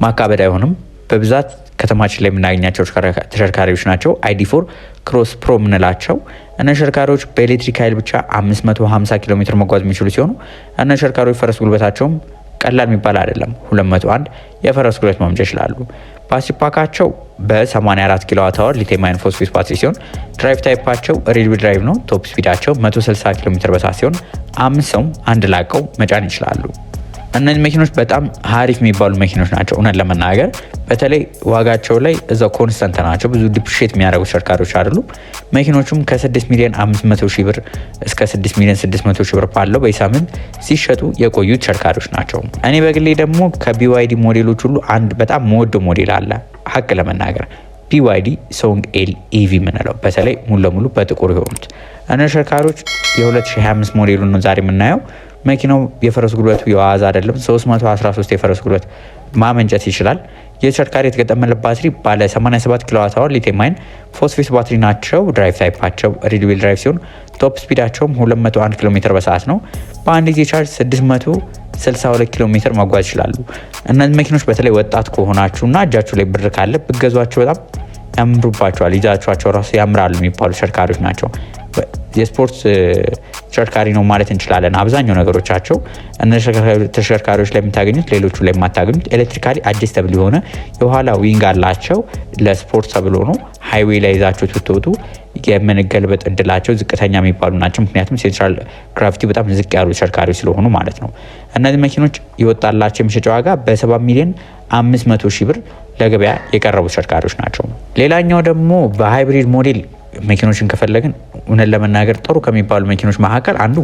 ማካበድ አይሆንም። በብዛት ከተማችን ላይ የምናገኛቸው ተሽከርካሪዎች ናቸው። ID4 ክሮስ ፕሮ የምንላቸው እነዚህ ተሽከርካሪዎች በኤሌክትሪክ ኃይል ብቻ 550 ኪሎ ሜትር መጓዝ የሚችሉ ሲሆኑ እነዚህ ተሽከርካሪዎች ፈረስ ጉልበታቸውም ቀላል የሚባል አይደለም። 201 የፈረስ ጉልበት ማመንጨት ይችላሉ። ባትሪ ፓካቸው በ84 ኪሎዋት አወር ሊቲየም አየን ፎስፌት ባትሪ ሲሆን ድራይቭ ታይፓቸው ሬድ ዊል ድራይቭ ነው። ቶፕ ስፒዳቸው 160 ኪሎ ሜትር በሰዓት ሲሆን 5 ሰው አንድ ላቀው መጫን ይችላሉ። እነዚህ መኪኖች በጣም ሀሪፍ የሚባሉ መኪኖች ናቸው። እውነት ለመናገር በተለይ ዋጋቸው ላይ እዛው ኮንስተንት ናቸው። ብዙ ዲፕሪሼት የሚያደርጉ ተሽከርካሪዎች አይደሉም። መኪኖቹም ከ6 ሚሊዮን 500 ሺህ ብር እስከ 6 ሚሊዮን 600 ሺህ ብር ባለው በሳምንት ሲሸጡ የቆዩ ተሽከርካሪዎች ናቸው። እኔ በግሌ ደግሞ ከBYD ሞዴሎች ሁሉ አንድ በጣም መወደው ሞዴል አለ። ሀቅ ለመናገር BYD ሶንግ ኤል ኢቪ የምንለው በተለይ ሙሉ ለሙሉ በጥቁር የሆኑት እነዚህ ተሽከርካሪዎች የ2025 ሞዴሉን ነው ዛሬ የምናየው። መኪናው የፈረስ ጉልበቱ የዋዛ አይደለም፣ 313 የፈረስ ጉልበት ማመንጨት ይችላል። የተሽከርካሪ የተገጠመለት ባትሪ ባለ 87 ኪሎዋት አወር ሊቲየም አየን ፎስፌት ባትሪ ናቸው። ድራይቭ ታይፓቸው ሪድ ዊል ድራይቭ ሲሆን ቶፕ ስፒዳቸውም 201 ኪሎ ሜትር በሰዓት ነው። በአንድ ጊዜ ቻርጅ 662 ኪሎ ሜትር መጓዝ ይችላሉ። እነዚህ መኪኖች በተለይ ወጣት ከሆናችሁና እጃችሁ ላይ ብር ካለ ብገዟቸው በጣም ያምሩባቸዋል። ይዛችኋቸው ራሱ ያምራሉ የሚባሉ ተሽከርካሪዎች ናቸው። የስፖርት ተሽከርካሪ ነው ማለት እንችላለን። አብዛኛው ነገሮቻቸው እነዚህ ተሽከርካሪዎች ላይ የምታገኙት ሌሎቹ ላይ የማታገኙት ኤሌክትሪካሊ አጀስተብል የሆነ የኋላ ዊንግ አላቸው። ለስፖርት ተብሎ ነው። ሃይዌይ ላይ ይዛችሁት ብትወጡ የመነገልበጥ እድላቸው ዝቅተኛ የሚባሉ ናቸው። ምክንያቱም ሴንትራል ግራቪቲ በጣም ዝቅ ያሉ ተሽከርካሪዎች ስለሆኑ ማለት ነው። እነዚህ መኪኖች የወጣላቸው የመሸጫ ዋጋ በ7 ሚሊዮን 500 ሺህ ብር ለገበያ የቀረቡ ተሽከርካሪዎች ናቸው። ሌላኛው ደግሞ በሃይብሪድ ሞዴል መኪኖችን ከፈለግን እውነት ለመናገር ጥሩ ከሚባሉ መኪኖች መካከል አንዱ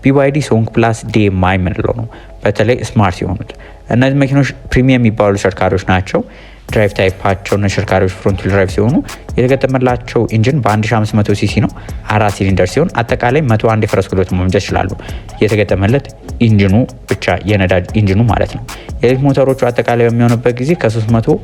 BYD ሶንግ ፕላስ DMI የምንለው ነው። በተለይ ስማርት የሆኑት እነዚህ መኪኖች ፕሪሚየም የሚባሉ ተሽከርካሪዎች ናቸው። ድራይቭ ታይፓቸው ተሽከርካሪዎች ፍሮንት ዊል ድራይቭ ሲሆኑ የተገጠመላቸው ኢንጂን በ1500 ሲሲ ነው። 4 ሲሊንደር ሲሆን አጠቃላይ 101 የፈረስ ጉልበት ማመንጨት ይችላሉ። የተገጠመለት ኢንጂኑ ብቻ የነዳጅ ኢንጂኑ ማለት ነው። የኤሌክትሪክ ሞተሮቹ አጠቃላይ በሚሆንበት ጊዜ ከ300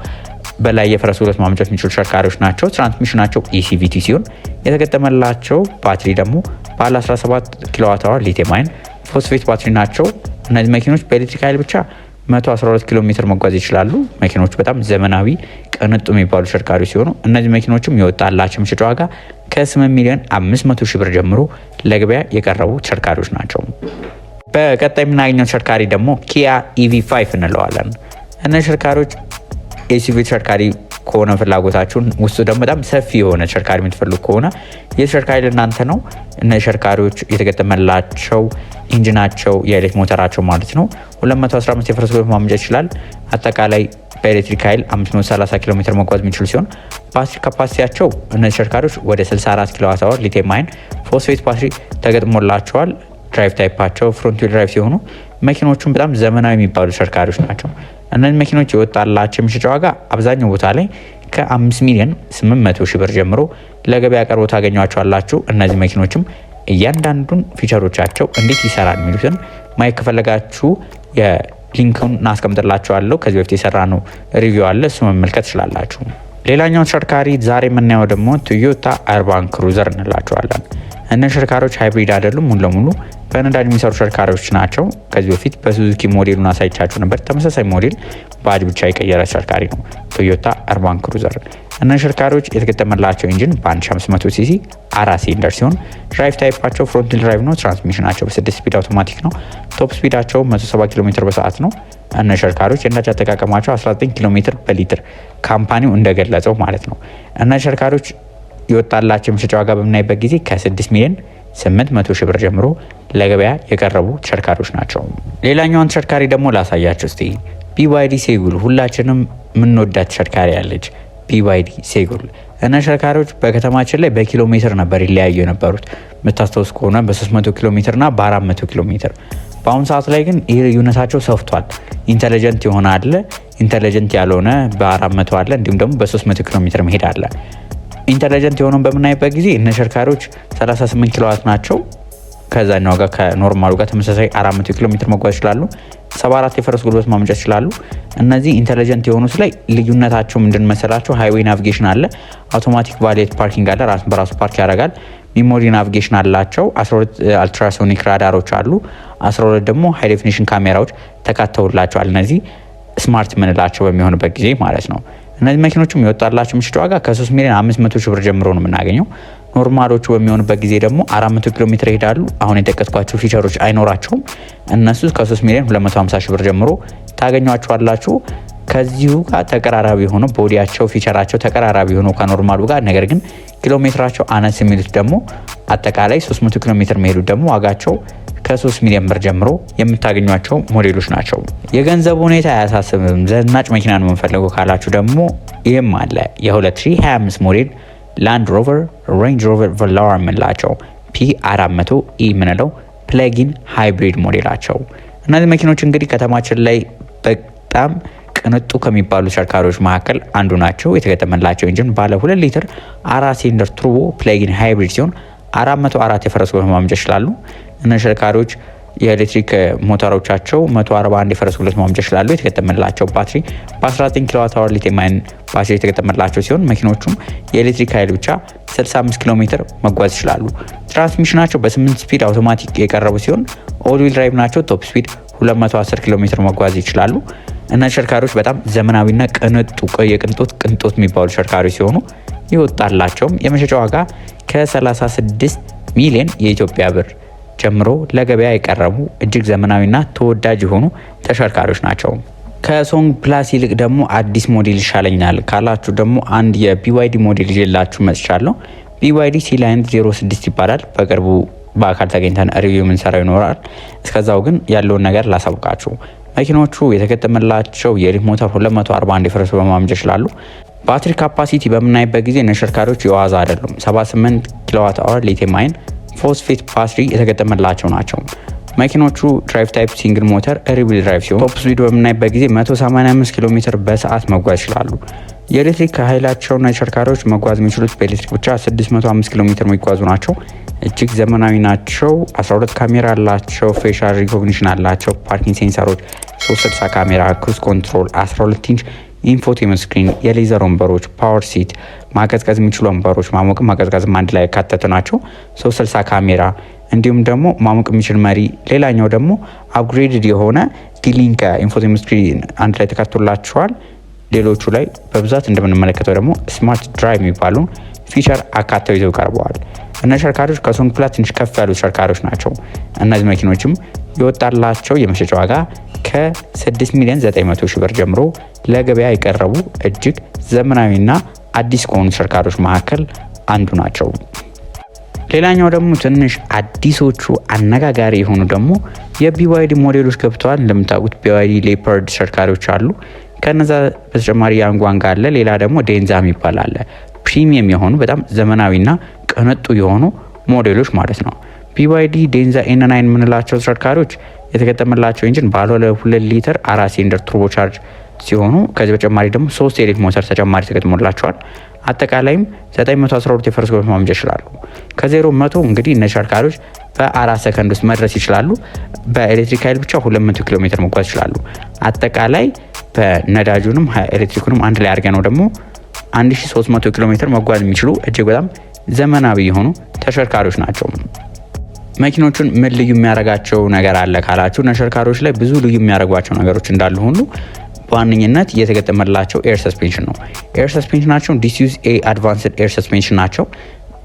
በላይ የፈረስ ጉልበት ማመንጨት የሚችሉ ተሽከርካሪዎች ናቸው። ትራንስሚሽናቸው ECVT ሲሆን የተገጠመላቸው ባትሪ ደግሞ ባለ 17 ኪሎዋት አወር ሊቲየም አየን ፎስፌት ባትሪ ናቸው። እነዚህ መኪኖች በኤሌክትሪክ ኃይል ብቻ 112 ኪሎ ሜትር መጓዝ ይችላሉ። መኪኖቹ በጣም ዘመናዊ ቅንጡ የሚባሉ ተሽከርካሪዎች ሲሆኑ እነዚህ መኪኖችም የወጣላቸው መሸጫ ዋጋ ከ8 ሚሊዮን 500 ሺህ ብር ጀምሮ ለገበያ የቀረቡ ተሽከርካሪዎች ናቸው። በቀጣይ የምናገኘው ተሽከርካሪ ደግሞ ኪያ EV5 እንለዋለን። እነዚህ ተሽከርካሪዎች ኤስዩቪ ተሽከርካሪ ከሆነ ፍላጎታችሁን ውስጡ ደግሞ በጣም ሰፊ የሆነ ተሽከርካሪ የምትፈልጉ ከሆነ የተሽከርካሪ ለእናንተ ነው። እነዚህ ተሽከርካሪዎች የተገጠመላቸው ኢንጂናቸው የኤሌክትሪክ ሞተራቸው ማለት ነው 215 የፈረስ ጉልበት ማመንጨት ይችላል። አጠቃላይ በኤሌክትሪክ ኃይል 530 ኪሎ ሜትር መጓዝ የሚችሉ ሲሆን ባትሪ ካፓሲቲያቸው እነዚህ ተሽከርካሪዎች ወደ 64 ኪሎዋት አወር ሊቲየም አየን ፎስፌት ባትሪ ተገጥሞላቸዋል። ድራይቭ ታይፓቸው ፍሮንት ዊል ድራይቭ ሲሆኑ መኪኖቹም በጣም ዘመናዊ የሚባሉ ተሽከርካሪዎች ናቸው። እነዚህ መኪኖች የወጣላቸው የመሸጫ ዋጋ አብዛኛው ቦታ ላይ ከ5 ሚሊዮን 800 ሺህ ብር ጀምሮ ለገበያ ቀርቦ ታገኟቸዋላችሁ። እነዚህ መኪኖችም እያንዳንዱን ፊቸሮቻቸው እንዴት ይሰራል የሚሉትን ማየት ከፈለጋችሁ የሊንኩን እናስቀምጥላችኋለሁ። ከዚህ በፊት የሰራ ነው ሪቪው አለ፣ እሱ መመልከት ትችላላችሁ። ሌላኛው ተሽከርካሪ ዛሬ የምናየው ደግሞ ቶዮታ አርባን ክሩዘር እንላቸዋለን። እነዚህ ተሽከርካሪዎች ሃይብሪድ አይደሉም፣ ሙሉ ለሙሉ በነዳጅ የሚሰሩ ተሽከርካሪዎች ናቸው። ከዚህ በፊት በሱዙኪ ሞዴሉን አሳይቻችሁ ነበር። ተመሳሳይ ሞዴል ባጅ ብቻ የቀየረ ተሽከርካሪ ነው ቶዮታ አርባን ክሩዘር። እነዚህ ተሽከርካሪዎች የተገጠመላቸው ኢንጂን በ1500 ሲሲ 4 ሲሊንደር ሲሆን ድራይቭ ታይፓቸው ፍሮንት ዊል ድራይቭ ነው። ትራንስሚሽናቸው በ6 ስፒድ አውቶማቲክ ነው። ቶፕ ስፒዳቸው 170 ኪሎ ሜትር በሰዓት ነው። እነዚህ ተሽከርካሪዎች የነዳጅ አጠቃቀማቸው 19 ኪሎ ሜትር በሊትር ካምፓኒው እንደገለጸው ማለት ነው። እነዚህ ተሽከርካሪዎች የወጣላቸው የመሸጫ ዋጋ በምናይበት ጊዜ ከ6 ሚሊዮን 800 ሺህ ብር ጀምሮ ለገበያ የቀረቡ ተሽከርካሪዎች ናቸው። ሌላኛውን ተሽከርካሪ ደግሞ ላሳያችሁ እስቲ። BYD ሴጉል ሁላችንም የምንወዳት ተሽከርካሪ ያለች BYD ሴጉል። እነዚህ ተሽከርካሪዎች በከተማችን ላይ በኪሎ ሜትር ነበር ይለያዩ የነበሩት። የምታስታውስ ከሆነ በ300 ኪሎ ሜትር እና በ400 ኪሎ ሜትር። በአሁኑ ሰዓት ላይ ግን ይህ ልዩነታቸው ሰፍቷል። ኢንተለጀንት የሆነ አለ፣ ኢንተለጀንት ያልሆነ በ400 አለ፣ እንዲሁም ደግሞ በ300 ኪሎ ሜትር መሄድ አለ። ኢንተለጀንት የሆነውን በምናይበት ጊዜ እነ ተሽከርካሪዎች 38 ኪሎዋት ናቸው። ከዛኛው ጋር ከኖርማሉ ጋር ተመሳሳይ 400 ኪሎ ሜትር መጓዝ ይችላሉ። 74 የፈረስ ጉልበት ማመንጨት ይችላሉ። እነዚህ ኢንተለጀንት የሆኑት ላይ ልዩነታቸው ምንድን መሰላቸው? ሃይዌይ ናቪጌሽን አለ፣ አውቶማቲክ ቫሌት ፓርኪንግ አለ፣ ራሱን በራሱ ፓርክ ያደርጋል። ሚሞሪ ናቪጌሽን አላቸው። 12 አልትራሶኒክ ራዳሮች አሉ። 12 ደግሞ ሃይ ዴፊኒሽን ካሜራዎች ተካተውላቸዋል። እነዚህ ስማርት ምንላቸው በሚሆንበት ጊዜ ማለት ነው። እነዚህ መኪኖቹም የወጣላቸው መሸጫ ዋጋ ከ3 ሚሊዮን 500 ሺህ ብር ጀምሮ ነው የምናገኘው። ኖርማሎቹ በሚሆንበት ጊዜ ደግሞ 400 ኪሎ ሜትር ይሄዳሉ። አሁን የጠቀስኳቸው ፊቸሮች አይኖራቸውም። እነሱ ከ3 ሚሊዮን 250 ሺህ ብር ጀምሮ ታገኟቸዋላችሁ። ከዚሁ ጋር ተቀራራቢ የሆነ ቦዲያቸው ፊቸራቸው ተቀራራቢ የሆነ ከኖርማሉ ጋር ነገር ግን ኪሎ ሜትራቸው አነስ የሚሉት ደግሞ አጠቃላይ 300 ኪሎ ሜትር የሚሄዱት ደግሞ ዋጋቸው ከ3 ሚሊዮን ብር ጀምሮ የምታገኟቸው ሞዴሎች ናቸው። የገንዘቡ ሁኔታ አያሳስብም፣ ዘናጭ መኪና ነው የምንፈልገው ካላችሁ ደግሞ ይህም አለ። የ2025 ሞዴል ላንድ ሮቨር ሬንጅ ሮቨር ቨላር የምንላቸው P400 የምንለው ፕለጊን ሃይብሪድ ሞዴላቸው። እነዚህ መኪኖች እንግዲህ ከተማችን ላይ በጣም ቅንጡ ከሚባሉ ተሽከርካሪዎች መካከል አንዱ ናቸው። የተገጠመላቸው ኢንጂን ባለ 2 ሊትር 4 ሲሊንደር ቱርቦ ፕሌጊን ሃይብሪድ ሲሆን 404 የፈረስ ጉልበት ማመንጨት ይችላሉ። እነዚህ ተሽከርካሪዎች የኤሌክትሪክ ሞተሮቻቸው 141 የፈረስ ጉልበት ማመንጨት ይችላሉ። የተገጠመላቸው ባትሪ በ19 ኪሎዋት አወር ሊቲየም አየን ባትሪ የተገጠመላቸው ሲሆን መኪኖቹም የኤሌክትሪክ ኃይል ብቻ 65 ኪሎ ሜትር መጓዝ ይችላሉ። ትራንስሚሽናቸው በ8 ስፒድ አውቶማቲክ የቀረቡ ሲሆን ኦል ዊል ድራይቭ ናቸው። ቶፕ ስፒድ 210 ኪሎ ሜትር መጓዝ ይችላሉ። እነዚህ ተሽከርካሪዎች በጣም ዘመናዊና ቅንጦት የሚባሉ ተሽከርካሪዎች ሲሆኑ ይወጣላቸውም የመሸጫ ዋጋ ከ36 ሚሊዮን የኢትዮጵያ ብር ጀምሮ ለገበያ የቀረቡ እጅግ ዘመናዊና ተወዳጅ የሆኑ ተሽከርካሪዎች ናቸው። ከሶንግ ፕላስ ይልቅ ደግሞ አዲስ ሞዴል ይሻለኛል ካላችሁ ደግሞ አንድ የቢዋይዲ ሞዴል ይዤላችሁ መጥቻለሁ። ቢዋይዲ ሲላይን 06 ይባላል። በቅርቡ በአካል ተገኝተን ሪቪው የምንሰራው ይኖራል። እስከዛው ግን ያለውን ነገር ላሳውቃችሁ። መኪኖቹ የተገጠመላቸው የኤሌክትሪክ ሞተር 241 የፈረስ ጉልበት ማመንጨት ይችላሉ። ባትሪ ካፓሲቲ በምናይበት ጊዜ ተሽከርካሪዎች የዋዛ አይደሉም። 78 ኪሎዋት አወር ሊቲየም አየን ፎስፌት ባትሪ የተገጠመላቸው ናቸው። መኪኖቹ ድራይቭ ታይፕ ሲንግል ሞተር ሪቪል ድራይቭ ሲሆን ቶፕ ስፒድ በምናይበት ጊዜ 185 ኪሎ ሜትር በሰዓት መጓዝ ይችላሉ። የኤሌክትሪክ ኃይላቸውና ተሽከርካሪዎች መጓዝ የሚችሉት በኤሌክትሪክ ብቻ 605 ኪሎ ሜትር የሚጓዙ ናቸው። እጅግ ዘመናዊ ናቸው። 12 ካሜራ አላቸው። ፌሻል ሪኮግኒሽን አላቸው። ፓርኪንግ ሴንሰሮች፣ 360 ካሜራ፣ ክሩዝ ኮንትሮል፣ 12 ኢንች ኢንፎቴመንት ስክሪን፣ የሌዘር ወንበሮች፣ ፓወር ሲት፣ ማቀዝቀዝ የሚችሉ ወንበሮች፣ ማሞቅም ማቀዝቀዝም አንድ ላይ ያካተቱ ናቸው። 360 ካሜራ እንዲሁም ደግሞ ማሞቅ የሚችል መሪ። ሌላኛው ደግሞ አፕግሬድድ የሆነ ዲሊንክ ኢንፎቴመንት ስክሪን አንድ ላይ ተካቶላቸዋል። ሌሎቹ ላይ በብዛት እንደምንመለከተው ደግሞ ስማርት ድራይቭ የሚባሉ ፊቸር አካተው ይዘው ቀርበዋል። እነዚህ ተሽከርካሪዎች ከሶንግ ፕላስ ትንሽ ከፍ ያሉ ተሽከርካሪዎች ናቸው። እነዚህ መኪኖችም የወጣላቸው የመሸጫ ዋጋ ከ6 ሚሊዮን 900 ሺህ ብር ጀምሮ ለገበያ የቀረቡ እጅግ ዘመናዊና አዲስ ከሆኑ ተሽከርካሪዎች መካከል አንዱ ናቸው። ሌላኛው ደግሞ ትንሽ አዲሶቹ አነጋጋሪ የሆኑ ደግሞ የቢዋይዲ ሞዴሎች ገብተዋል። እንደምታውቁት ቢዋይዲ ሌፐርድ ተሽከርካሪዎች አሉ። ከነዛ በተጨማሪ ያንጓንጋ አለ። ሌላ ደግሞ ዴንዛ የሚባል አለ። ፕሪሚየም የሆኑ በጣም ዘመናዊና ቅንጡ የሆኑ ሞዴሎች ማለት ነው። ቢዋይዲ ዴንዛ ኤን9 የምንላቸው ተሽከርካሪዎች የተገጠመላቸው ኢንጂን ባለ 2 ሊትር 4 ሲሊንደር ቱርቦ ቻርጅ ሲሆኑ ከዚህ በተጨማሪ ደግሞ 3 የኤሌክትሪክ ሞተር ተጨማሪ ተገጥሞላቸዋል። አጠቃላይም 912 የፈረስ ጉልበት ማመንጨት ይችላሉ። ከ0-100 እንግዲህ እነዚህ ተሽከርካሪዎች በ4 ሰከንድ ውስጥ መድረስ ይችላሉ። በኤሌክትሪክ ኃይል ብቻ 200 ኪሎ ሜትር መጓዝ ይችላሉ። አጠቃላይ በነዳጁንም ኤሌክትሪኩንም አንድ ላይ አድርገ ነው ደግሞ 1300 ኪሎ ሜትር መጓዝ የሚችሉ እጅግ በጣም ዘመናዊ የሆኑ ተሽከርካሪዎች ናቸው። መኪኖቹን ምን ልዩ የሚያደርጋቸው ነገር አለ ካላችሁ ተሽከርካሪዎች ላይ ብዙ ልዩ የሚያደርጓቸው ነገሮች እንዳሉ ሁሉ በዋነኝነት እየተገጠመላቸው ኤር ሰስፔንሽን ነው። ኤር ሰስፔንሽናቸው ዲስዩዝ ኤ አድቫንስድ ኤር ሰስፔንሽን ናቸው።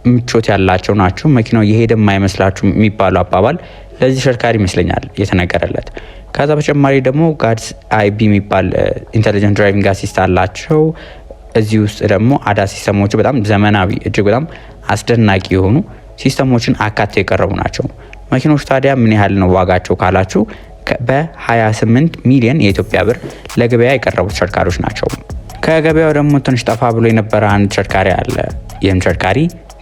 ምቾት ያላቸው ናቸው። መኪናው የሄደ የማይመስላችሁ የሚባለው አባባል ለዚህ ተሽከርካሪ ይመስለኛል የተነገረለት። ከዛ በተጨማሪ ደግሞ ጋድስ አይቢ የሚባል ኢንተሊጀንት ድራይቪንግ አሲስት አላቸው። እዚህ ውስጥ ደግሞ አዳ ሲስተሞቹ በጣም ዘመናዊ እጅግ በጣም አስደናቂ የሆኑ ሲስተሞችን አካተው የቀረቡ ናቸው። መኪኖቹ ታዲያ ምን ያህል ነው ዋጋቸው ካላችሁ በ28 ሚሊዮን የኢትዮጵያ ብር ለገበያ የቀረቡ ተሽከርካሪዎች ናቸው። ከገበያው ደግሞ ትንሽ ጠፋ ብሎ የነበረ አንድ ተሽከርካሪ አለ። ይህም ተሽከርካሪ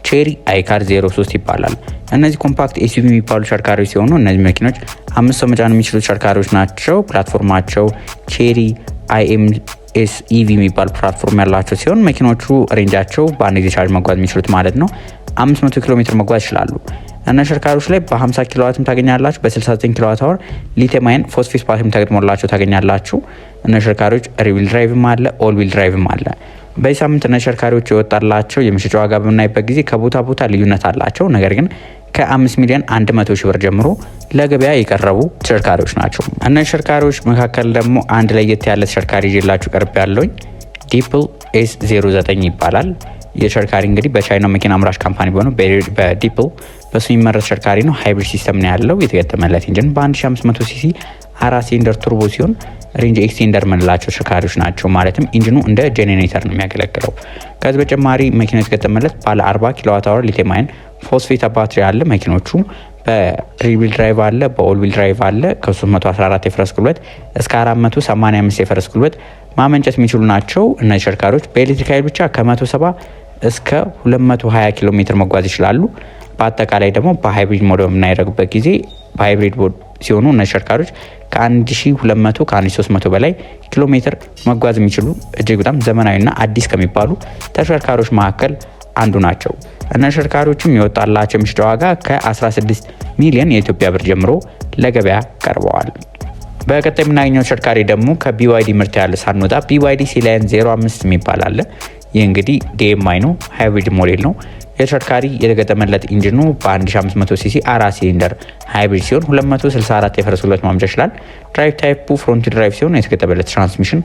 ቼሪ አይካር 03 ይባላል። እነዚህ ኮምፓክት ኤስዩቪ የሚባሉ ተሽከርካሪዎች ሲሆኑ እነዚህ መኪኖች 5 ሰው መጫን የሚችሉ ተሽከርካሪዎች ናቸው። ፕላትፎርማቸው ቼሪ አይኤምኤስ ኢቪ የሚባል ፕላትፎርም ያላቸው ሲሆን መኪኖቹ ሬንጃቸው በአንድ ጊዜ ቻርጅ መጓዝ የሚችሉት ማለት ነው 500 ኪሎ ሜትር መጓዝ ይችላሉ። እነዚህ ተሽከርካሪዎች ላይ በ50 ኪሎዋትም ታገኛላችሁ። በ69 ኪሎዋት አወር ሊቲየም አየን ፎስፌት ባትሪም ተገጥሞላቸው ታገኛላችሁ። እነዚህ ተሽከርካሪዎች ሪቪል ድራይቭም አለ፣ ኦል ዊል ድራይቭም አለ። በዚህ ሳምንት እነዚህ ተሽከርካሪዎች የወጣላቸው የመሸጫ ዋጋ በምናይበት ጊዜ ከቦታ ቦታ ልዩነት አላቸው። ነገር ግን ከ5 ሚሊዮን 100 ሺህ ብር ጀምሮ ለገበያ የቀረቡ ተሽከርካሪዎች ናቸው። እነዚህ ተሽከርካሪዎች መካከል ደግሞ አንድ ለየት ያለ ተሽከርካሪ ይዤላችሁ ቀርብ ያለውኝ ዲፕል ኤስ09 ይባላል። የተሽከርካሪ እንግዲህ በቻይና መኪና አምራች ካምፓኒ በሆነው በዲፕል በሱ የሚመረት ተሽከርካሪ ነው። ሃይብሪድ ሲስተም ነው ያለው። የተገጠመለት ኢንጂን በ1500 ሲሲ 4 ሲሊንደር ቱርቦ ሲሆን ሬንጅ ኤክስቴንደር የምንላቸው ተሽከርካሪዎች ናቸው። ማለትም ኢንጂኑ እንደ ጄኔሬተር ነው የሚያገለግለው። ከዚህ በተጨማሪ መኪና የተገጠመለት ባለ 40 ኪሎዋት አወር ሊቲየም አየን ፎስፌት ባትሪ አለ። መኪኖቹ በሪቪል ድራይቭ አለ፣ በኦል ዊል ድራይቭ አለ። ከ314 የፈረስ ጉልበት እስከ 485 የፈረስ ጉልበት ማመንጨት የሚችሉ ናቸው። እነዚህ ተሽከርካሪዎች በኤሌክትሪክ ኃይል ብቻ ከ170 እስከ 220 ኪሎ ሜትር መጓዝ ይችላሉ። በአጠቃላይ ደግሞ በሃይብሪድ ሞድ በምናደርግበት ጊዜ በሃይብሪድ ሞድ ሲሆኑ እነዚህ ተሽከርካሪዎች ከ1200 ከ1300 በላይ ኪሎ ሜትር መጓዝ የሚችሉ እጅግ በጣም ዘመናዊና አዲስ ከሚባሉ ተሽከርካሪዎች መካከል አንዱ ናቸው። እነዚህ ተሽከርካሪዎችም የወጣላቸው የመሸጫ ዋጋ ከ16 ሚሊዮን የኢትዮጵያ ብር ጀምሮ ለገበያ ቀርበዋል። በቀጣይ የምናገኘው ተሽከርካሪ ደግሞ ከቢዋይዲ ምርት ያለ ሳንወጣ BYD ሲላየን 05 የሚባል አለ። ይህ እንግዲህ DMI ነው፣ ሃይብሪድ ሞዴል ነው። የተሽከርካሪ የተገጠመለት ኢንጂኑ በ1500 ሲሲ 4 ሲሊንደር ሃይብሪድ ሲሆን 264 የፈረስ ጉልበት ማምጫ ይችላል። ድራይቭ ታይፑ ፍሮንት ድራይቭ ሲሆን የተገጠመለት ትራንስሚሽን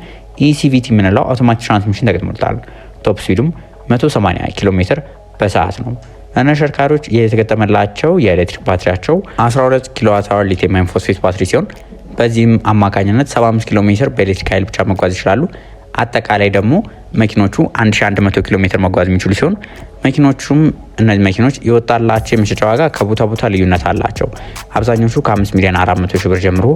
ECVT የምንለው አውቶማቲክ ትራንስሚሽን ተገጥሞለታል። ቶፕ ስፒዱም 180 ኪሎ ሜትር በሰዓት ነው። እነዚህ ተሽከርካሪዎች የተገጠመላቸው የኤሌክትሪክ ባትሪያቸው 12 ኪሎዋት አወር ሊቲየም አየን ፎስፌት ባትሪ ሲሆን በዚህም አማካኝነት 75 ኪሎ ሜትር በኤሌክትሪክ ኃይል ብቻ መጓዝ ይችላሉ። አጠቃላይ ደግሞ መኪኖቹ 1100 ኪሎ ሜትር መጓዝ የሚችሉ ሲሆን እነዚህ መኪኖች የወጣላቸው የመሸጫ ዋጋ ከቦታ ቦታ ልዩነት አላቸው። አብዛኞቹ ከ5 ሚሊዮን 400 ሺህ ብር ጀምሮ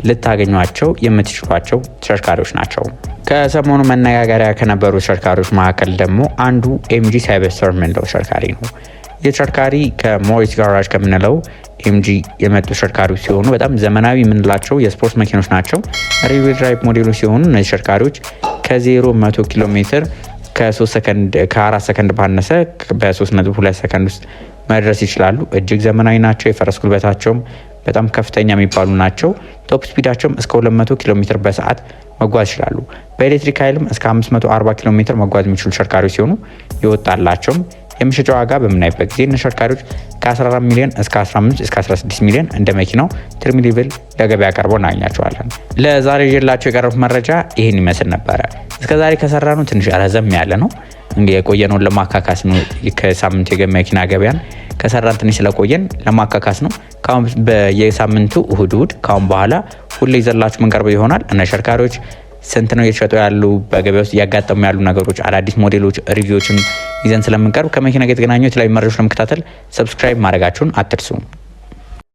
ልታገኟቸው የምትችሏቸው ተሽከርካሪዎች ናቸው። ከሰሞኑ መነጋገሪያ ከነበሩ ተሽከርካሪዎች መካከል ደግሞ አንዱ MG ሳይበስተር የምንለው ተሽከርካሪ ነው። የተሽከርካሪ ከሞሪስ ጋራጅ ከምንለው MG የመጡ ተሽከርካሪዎች ሲሆኑ በጣም ዘመናዊ የምንላቸው የስፖርት መኪኖች ናቸው። ሪቪል ድራይቭ ሞዴሎች ሲሆኑ እነዚህ ተሽከርካሪዎች ከ0-100 ኪሎ ሜትር ከ4 ሰከንድ ባነሰ በ3.2 ሰከንድ ውስጥ መድረስ ይችላሉ። እጅግ ዘመናዊ ናቸው። የፈረስ ጉልበታቸውም በጣም ከፍተኛ የሚባሉ ናቸው። ቶፕ ስፒዳቸውም እስከ 200 ኪሎ ሜትር በሰዓት መጓዝ ይችላሉ። በኤሌክትሪክ ኃይልም እስከ 540 ኪሎ ሜትር መጓዝ የሚችሉ ተሽከርካሪዎች ሲሆኑ የወጣላቸውም የመሸጫ ዋጋ በምናይበት ጊዜ ተሽከርካሪዎች ከ14 ሚሊዮን እስከ 15 እስከ 16 ሚሊዮን እንደ መኪናው ትሪም ሌቭል ለገበያ ቀርበው እናገኛቸዋለን። ለዛሬ ይዤላችሁ የቀረቡት መረጃ ይህን ይመስል ነበረ። እስከዛሬ ከሰራነው ትንሽ ረዘም ያለ ነው። እንግዲህ የቆየነውን ለማካካስ ነው። ከሳምንቱ የመኪና ገበያን ከሰራን ትንሽ ስለቆየን ለማካካስ ነው። በየሳምንቱ እሁድ ካሁን በኋላ ሁሌ ይዘላችሁ መንቀርበው ይሆናል። እነ ተሽከርካሪዎች ስንት ነው እየተሸጡ ያሉ፣ በገበያ ውስጥ እያጋጠሙ ያሉ ነገሮች፣ አዳዲስ ሞዴሎች፣ ሪቪዎችን ይዘን ስለምንቀርብ ከመኪና ጋር የተገናኙ የተለያዩ መረጃዎች ለመከታተል ሰብስክራይብ ማድረጋችሁን አትርሱ።